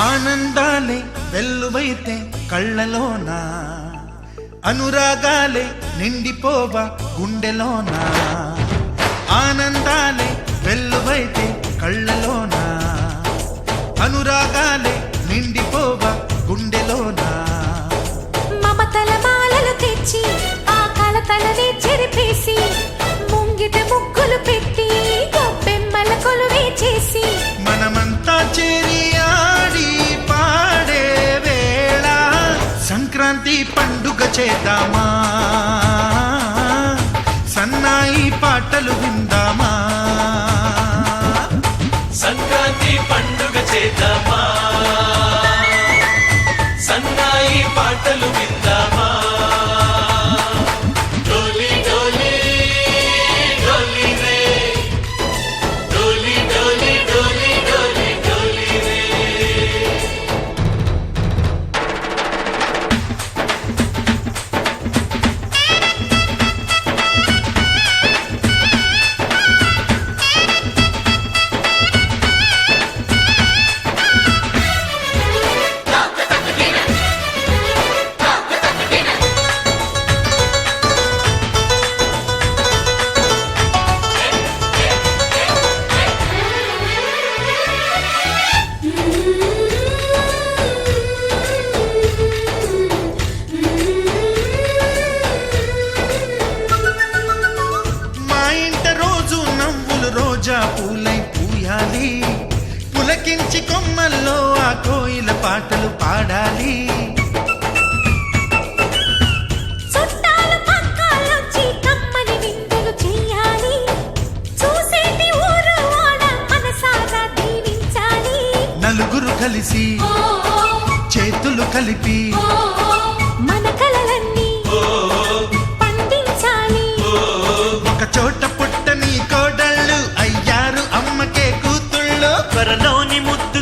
ఆనందాలే వెల్లువైతే కళ్ళలోనా, అనురాగాలే నిండిపోవా గుండెలోనా. ఆనందాలే వెల్లువైతే కళ్ళలోనా, అనురాగాలే నిండిపోవా గుండెలోనా. మమతల మాలలు తెచ్చి ఆ కలతలనే చెరిపేసి, ముంగిట ముగ్గులు పెట్టి గొప్పెమ్మల కొలువే చేసి, మనమంతా చేరి ఆడి పాడే వేళ సంక్రాంతి పండుగ చేద్దామా, సన్నాయి పాటలు విందామా. సంక్రాంతి పండుగ చేద్దామా, సన్నాయి పాటలు విందామా. డోలి డోలి డోలి రే, డోలి డోలి డోలి డోలి డోలి రే. రోజా పూలై పూయాలి, పులకించి కొమ్మల్లో ఆ కోయిల పాటలు పాడాలి. చుట్టాలు పక్కాలొచ్చి కమ్మని విందులు చెయ్యాలి, చూసేటి ఊరు వాడ మనసారా దీవించాలి. నలుగురు కలిసి చేతులు కలిపి మన కలలన్నీ పండించాలి. ఒక చోట పుట్టని కోడళ్ళు అయ్యారు అమ్మకే కూతుళ్ళు, త్వరలోని ముద్దు